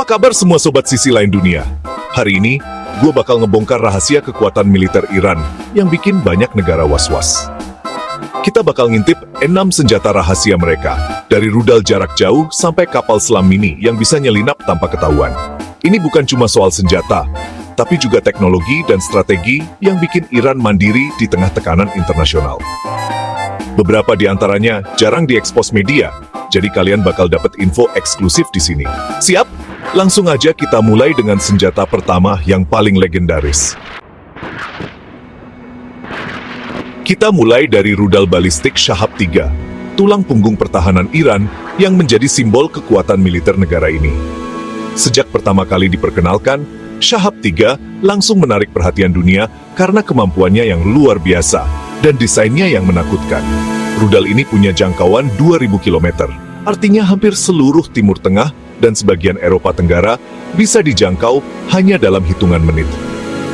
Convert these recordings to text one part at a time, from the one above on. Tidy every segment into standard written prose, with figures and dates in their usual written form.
Apa kabar semua sobat sisi lain dunia? Hari ini, gue bakal ngebongkar rahasia kekuatan militer Iran yang bikin banyak negara was-was. Kita bakal ngintip 6 senjata rahasia mereka, dari rudal jarak jauh sampai kapal selam mini yang bisa nyelinap tanpa ketahuan. Ini bukan cuma soal senjata, tapi juga teknologi dan strategi yang bikin Iran mandiri di tengah tekanan internasional. Beberapa di antaranya jarang diekspos media, jadi kalian bakal dapat info eksklusif di sini. Siap? Langsung aja kita mulai dengan senjata pertama yang paling legendaris. Kita mulai dari rudal balistik Shahab-3, tulang punggung pertahanan Iran yang menjadi simbol kekuatan militer negara ini. Sejak pertama kali diperkenalkan, Shahab-3 langsung menarik perhatian dunia karena kemampuannya yang luar biasa dan desainnya yang menakutkan. Rudal ini punya jangkauan 2000 km, artinya hampir seluruh Timur Tengah dan sebagian Eropa Tenggara bisa dijangkau hanya dalam hitungan menit.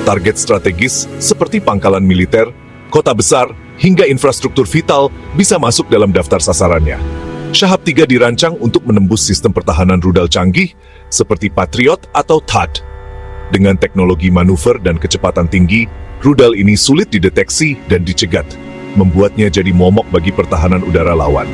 Target strategis seperti pangkalan militer, kota besar, hingga infrastruktur vital bisa masuk dalam daftar sasarannya. Shahab-3 dirancang untuk menembus sistem pertahanan rudal canggih seperti Patriot atau THAAD. Dengan teknologi manuver dan kecepatan tinggi, rudal ini sulit dideteksi dan dicegat, membuatnya jadi momok bagi pertahanan udara lawan.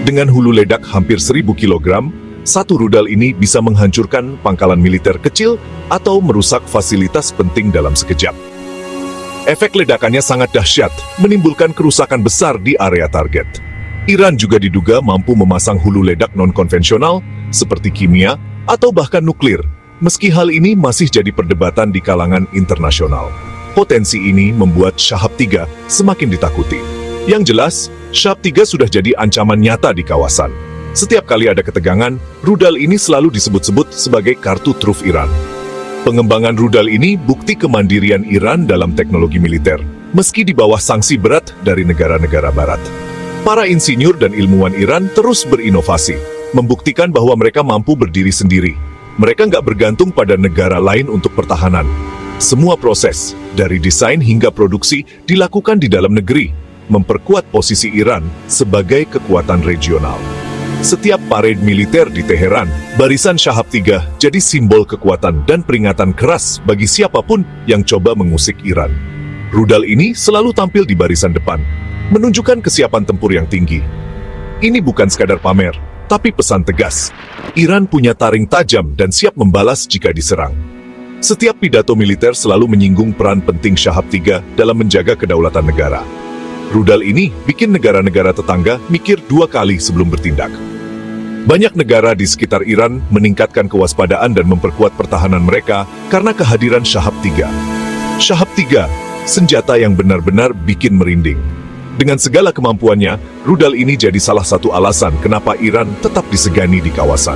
Dengan hulu ledak hampir 1000 kg, satu rudal ini bisa menghancurkan pangkalan militer kecil atau merusak fasilitas penting dalam sekejap. Efek ledakannya sangat dahsyat, menimbulkan kerusakan besar di area target. Iran juga diduga mampu memasang hulu ledak non-konvensional, seperti kimia atau bahkan nuklir, meski hal ini masih jadi perdebatan di kalangan internasional. Potensi ini membuat Shahab-3 semakin ditakuti. Yang jelas, Shahab-3 sudah jadi ancaman nyata di kawasan. Setiap kali ada ketegangan, rudal ini selalu disebut-sebut sebagai kartu truf Iran. Pengembangan rudal ini bukti kemandirian Iran dalam teknologi militer, meski di bawah sanksi berat dari negara-negara barat. Para insinyur dan ilmuwan Iran terus berinovasi, membuktikan bahwa mereka mampu berdiri sendiri. Mereka nggak bergantung pada negara lain untuk pertahanan. Semua proses, dari desain hingga produksi, dilakukan di dalam negeri, memperkuat posisi Iran sebagai kekuatan regional. Setiap parade militer di Teheran, barisan Shahab-3 jadi simbol kekuatan dan peringatan keras bagi siapapun yang coba mengusik Iran. Rudal ini selalu tampil di barisan depan, menunjukkan kesiapan tempur yang tinggi. Ini bukan sekadar pamer, tapi pesan tegas. Iran punya taring tajam dan siap membalas jika diserang. Setiap pidato militer selalu menyinggung peran penting Shahab-3 dalam menjaga kedaulatan negara. Rudal ini bikin negara-negara tetangga mikir 2 kali sebelum bertindak. Banyak negara di sekitar Iran meningkatkan kewaspadaan dan memperkuat pertahanan mereka karena kehadiran Shahab-3. Shahab-3, senjata yang benar-benar bikin merinding. Dengan segala kemampuannya, rudal ini jadi salah satu alasan kenapa Iran tetap disegani di kawasan.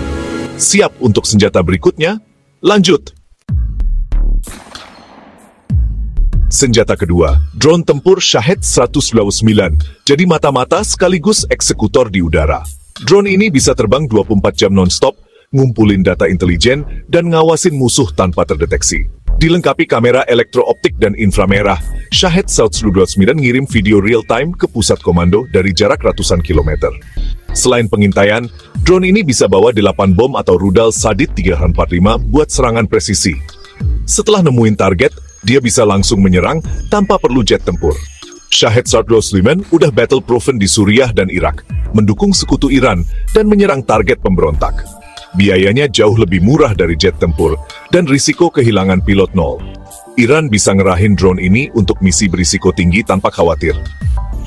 Siap untuk senjata berikutnya? Lanjut! Senjata kedua, drone tempur Shahed-129, jadi mata-mata sekaligus eksekutor di udara. Drone ini bisa terbang 24 jam non-stop, ngumpulin data intelijen, dan ngawasin musuh tanpa terdeteksi. Dilengkapi kamera elektrooptik dan inframerah, Shahed-129 ngirim video real-time ke pusat komando dari jarak ratusan kilometer. Selain pengintaian, drone ini bisa bawa 8 bom atau rudal Sadid 345 buat serangan presisi. Setelah nemuin target, dia bisa langsung menyerang tanpa perlu jet tempur. Shahed-129 udah battle-proven di Suriah dan Irak, mendukung sekutu Iran dan menyerang target pemberontak. Biayanya jauh lebih murah dari jet tempur, dan risiko kehilangan pilot nol. Iran bisa ngerahin drone ini untuk misi berisiko tinggi tanpa khawatir.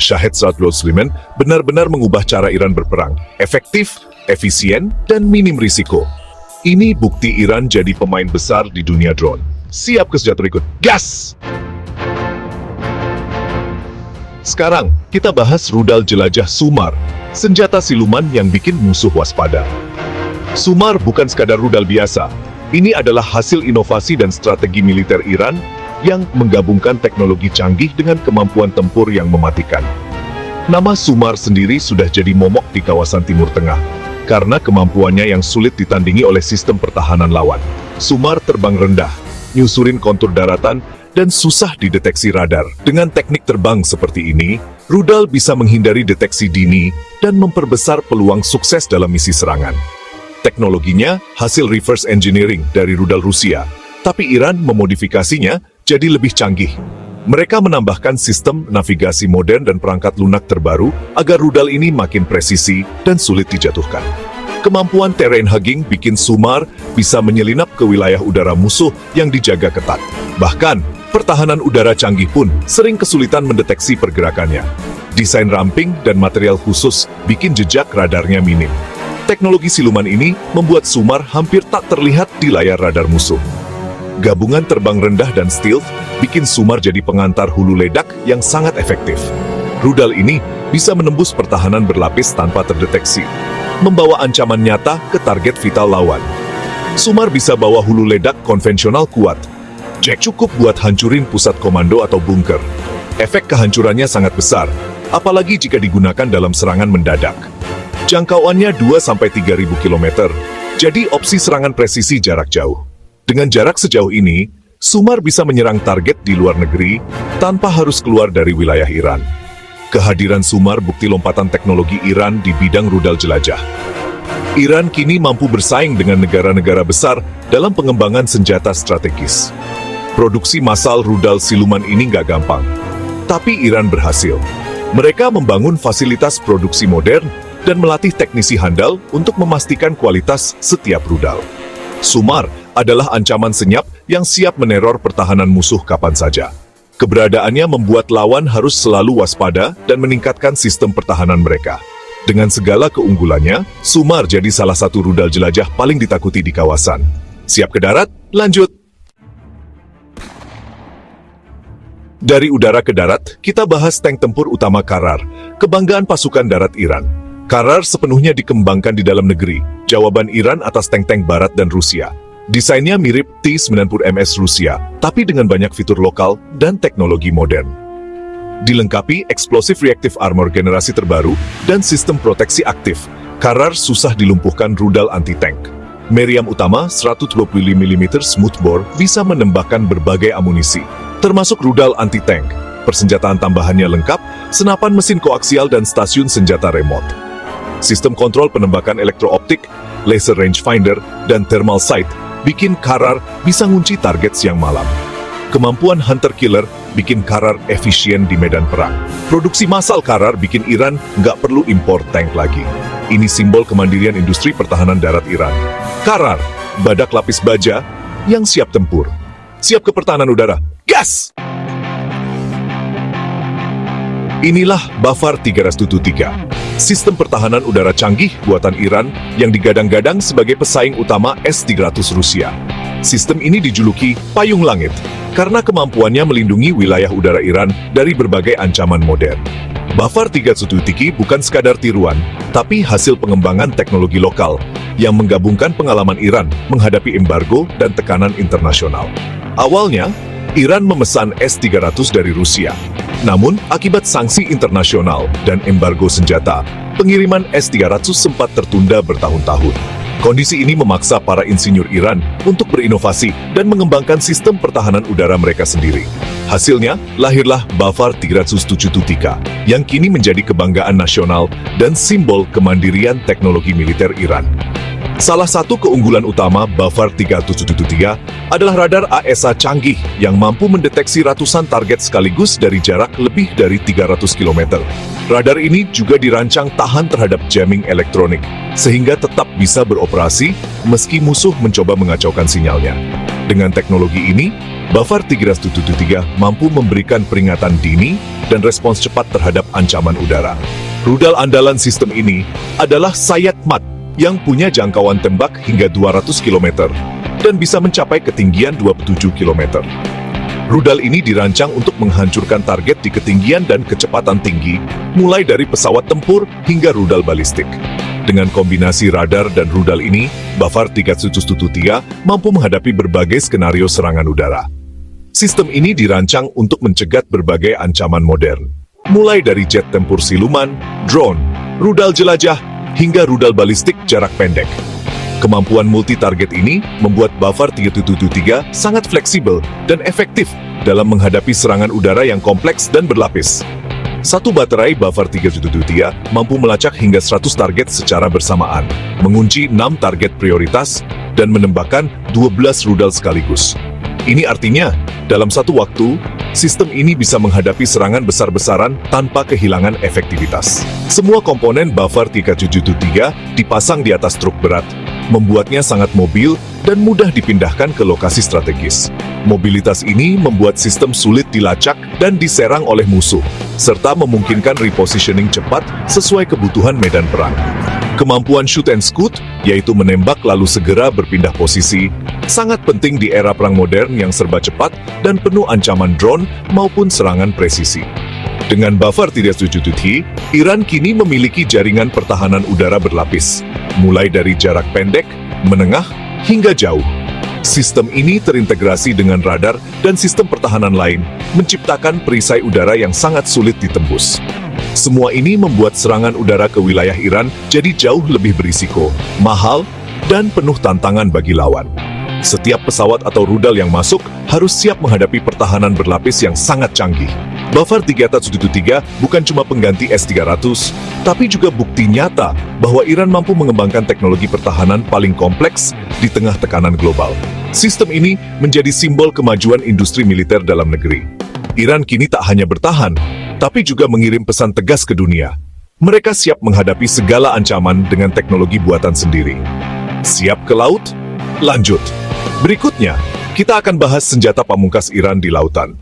Shahed-129 benar-benar mengubah cara Iran berperang, efektif, efisien, dan minim risiko. Ini bukti Iran jadi pemain besar di dunia drone. Siap ke senjata berikut, gas! Sekarang, kita bahas rudal jelajah Sumar, senjata siluman yang bikin musuh waspada. Sumar bukan sekadar rudal biasa. Ini adalah hasil inovasi dan strategi militer Iran yang menggabungkan teknologi canggih dengan kemampuan tempur yang mematikan. Nama Sumar sendiri sudah jadi momok di kawasan Timur Tengah, karena kemampuannya yang sulit ditandingi oleh sistem pertahanan lawan. Sumar terbang rendah, nyusurin kontur daratan, dan susah dideteksi radar. Dengan teknik terbang seperti ini, rudal bisa menghindari deteksi dini dan memperbesar peluang sukses dalam misi serangan. Teknologinya hasil reverse engineering dari rudal Rusia, tapi Iran memodifikasinya jadi lebih canggih. Mereka menambahkan sistem navigasi modern dan perangkat lunak terbaru agar rudal ini makin presisi dan sulit dijatuhkan. Kemampuan terrain hugging bikin SUMAR bisa menyelinap ke wilayah udara musuh yang dijaga ketat. Bahkan, pertahanan udara canggih pun sering kesulitan mendeteksi pergerakannya. Desain ramping dan material khusus bikin jejak radarnya minim. Teknologi siluman ini membuat SUMAR hampir tak terlihat di layar radar musuh. Gabungan terbang rendah dan stealth bikin SUMAR jadi pengantar hulu ledak yang sangat efektif. Rudal ini bisa menembus pertahanan berlapis tanpa terdeteksi, membawa ancaman nyata ke target vital lawan. SUMAR bisa bawa hulu ledak konvensional kuat, cukup buat hancurin pusat komando atau bunker. Efek kehancurannya sangat besar, apalagi jika digunakan dalam serangan mendadak. Jangkauannya 2-3.000 km, jadi opsi serangan presisi jarak jauh. Dengan jarak sejauh ini, SUMAR bisa menyerang target di luar negeri tanpa harus keluar dari wilayah Iran. Kehadiran SUMAR bukti lompatan teknologi Iran di bidang rudal jelajah. Iran kini mampu bersaing dengan negara-negara besar dalam pengembangan senjata strategis. Produksi massal rudal siluman ini nggak gampang, tapi Iran berhasil. Mereka membangun fasilitas produksi modern dan melatih teknisi handal untuk memastikan kualitas setiap rudal. SUMAR adalah ancaman senyap yang siap meneror pertahanan musuh kapan saja. Keberadaannya membuat lawan harus selalu waspada dan meningkatkan sistem pertahanan mereka. Dengan segala keunggulannya, SUMAR jadi salah satu rudal jelajah paling ditakuti di kawasan. Siap ke darat? Lanjut! Dari udara ke darat, kita bahas tank tempur utama Karar, kebanggaan pasukan darat Iran. Karar sepenuhnya dikembangkan di dalam negeri, jawaban Iran atas tank-tank Barat dan Rusia. Desainnya mirip T-90MS Rusia, tapi dengan banyak fitur lokal dan teknologi modern. Dilengkapi explosive reactive armor generasi terbaru dan sistem proteksi aktif, Karar susah dilumpuhkan rudal anti-tank. Meriam utama 125 mm smoothbore bisa menembakkan berbagai amunisi, termasuk rudal anti-tank. Persenjataan tambahannya lengkap, senapan mesin koaksial dan stasiun senjata remote. Sistem kontrol penembakan elektrooptik, laser rangefinder, dan thermal sight bikin Karar bisa ngunci target siang malam. Kemampuan hunter-killer bikin Karar efisien di medan perang. Produksi massal Karar bikin Iran nggak perlu impor tank lagi. Ini simbol kemandirian industri pertahanan darat Iran. Karar, badak lapis baja yang siap tempur. Siap ke pertahanan udara. Gas! Inilah Bafar 303, sistem pertahanan udara canggih buatan Iran yang digadang-gadang sebagai pesaing utama S-300 Rusia. Sistem ini dijuluki Payung Langit karena kemampuannya melindungi wilayah udara Iran dari berbagai ancaman modern. Bafar 303 bukan sekadar tiruan, tapi hasil pengembangan teknologi lokal yang menggabungkan pengalaman Iran menghadapi embargo dan tekanan internasional. Awalnya, Iran memesan S-300 dari Rusia. Namun, akibat sanksi internasional dan embargo senjata, pengiriman S-300 sempat tertunda bertahun-tahun. Kondisi ini memaksa para insinyur Iran untuk berinovasi dan mengembangkan sistem pertahanan udara mereka sendiri. Hasilnya, lahirlah Bafar 303 yang kini menjadi kebanggaan nasional dan simbol kemandirian teknologi militer Iran. Salah satu keunggulan utama Bafar 303 adalah radar AESA canggih yang mampu mendeteksi ratusan target sekaligus dari jarak lebih dari 300 km. Radar ini juga dirancang tahan terhadap jamming elektronik, sehingga tetap bisa beroperasi meski musuh mencoba mengacaukan sinyalnya. Dengan teknologi ini, Bafar 303 mampu memberikan peringatan dini dan respons cepat terhadap ancaman udara. Rudal andalan sistem ini adalah Sayad Mat, yang punya jangkauan tembak hingga 200 km dan bisa mencapai ketinggian 27 km. Rudal ini dirancang untuk menghancurkan target di ketinggian dan kecepatan tinggi, mulai dari pesawat tempur hingga rudal balistik. Dengan kombinasi radar dan rudal ini, Bafar 303 mampu menghadapi berbagai skenario serangan udara. Sistem ini dirancang untuk mencegat berbagai ancaman modern, mulai dari jet tempur siluman, drone, rudal jelajah, hingga rudal balistik jarak pendek. Kemampuan multi-target ini membuat Bafar 303 sangat fleksibel dan efektif dalam menghadapi serangan udara yang kompleks dan berlapis. Satu baterai Buffer 373 mampu melacak hingga 100 target secara bersamaan, mengunci 6 target prioritas, dan menembakkan 12 rudal sekaligus. Ini artinya, dalam satu waktu, sistem ini bisa menghadapi serangan besar-besaran tanpa kehilangan efektivitas. Semua komponen Buffer 373 dipasang di atas truk berat, membuatnya sangat mobil dan mudah dipindahkan ke lokasi strategis. Mobilitas ini membuat sistem sulit dilacak dan diserang oleh musuh, serta memungkinkan repositioning cepat sesuai kebutuhan medan perang. Kemampuan shoot and scoot, yaitu menembak lalu segera berpindah posisi, sangat penting di era perang modern yang serba cepat dan penuh ancaman drone maupun serangan presisi. Dengan Buffer 373, Iran kini memiliki jaringan pertahanan udara berlapis, mulai dari jarak pendek, menengah, hingga jauh. Sistem ini terintegrasi dengan radar dan sistem pertahanan lain, menciptakan perisai udara yang sangat sulit ditembus. Semua ini membuat serangan udara ke wilayah Iran jadi jauh lebih berisiko, mahal, dan penuh tantangan bagi lawan. Setiap pesawat atau rudal yang masuk harus siap menghadapi pertahanan berlapis yang sangat canggih. Buffer 373 bukan cuma pengganti S-300, tapi juga bukti nyata bahwa Iran mampu mengembangkan teknologi pertahanan paling kompleks di tengah tekanan global. Sistem ini menjadi simbol kemajuan industri militer dalam negeri. Iran kini tak hanya bertahan, tapi juga mengirim pesan tegas ke dunia. Mereka siap menghadapi segala ancaman dengan teknologi buatan sendiri. Siap ke laut? Lanjut. Berikutnya, kita akan bahas senjata pamungkas Iran di lautan.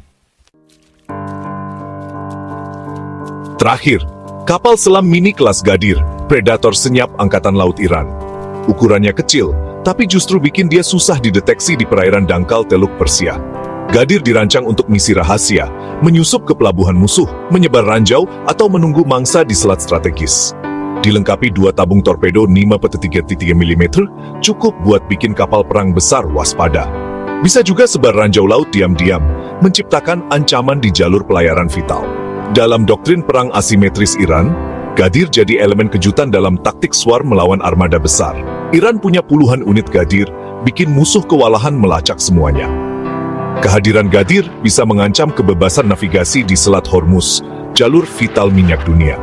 Terakhir, kapal selam mini kelas Gadir, predator senyap Angkatan Laut Iran. Ukurannya kecil, tapi justru bikin dia susah dideteksi di perairan dangkal Teluk Persia. Gadir dirancang untuk misi rahasia, menyusup ke pelabuhan musuh, menyebar ranjau, atau menunggu mangsa di selat strategis. Dilengkapi 2 tabung torpedo 5,3 mm, cukup buat bikin kapal perang besar waspada. Bisa juga sebar ranjau laut diam-diam, menciptakan ancaman di jalur pelayaran vital. Dalam doktrin perang asimetris Iran, Gadir jadi elemen kejutan dalam taktik swarm melawan armada besar. Iran punya puluhan unit Gadir, bikin musuh kewalahan melacak semuanya. Kehadiran Gadir bisa mengancam kebebasan navigasi di Selat Hormuz, jalur vital minyak dunia.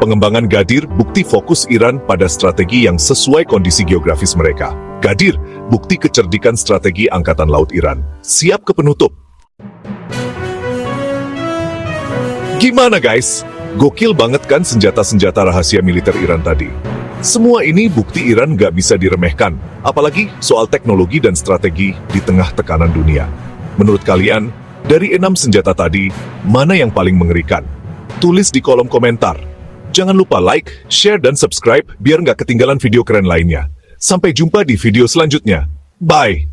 Pengembangan Gadir bukti fokus Iran pada strategi yang sesuai kondisi geografis mereka. Gadir, bukti kecerdikan strategi Angkatan Laut Iran. Siap ke penutup. Gimana guys? Gokil banget kan senjata-senjata rahasia militer Iran tadi? Semua ini bukti Iran gak bisa diremehkan, apalagi soal teknologi dan strategi di tengah tekanan dunia. Menurut kalian, dari 6 senjata tadi, mana yang paling mengerikan? Tulis di kolom komentar. Jangan lupa like, share, dan subscribe biar nggak ketinggalan video keren lainnya. Sampai jumpa di video selanjutnya. Bye!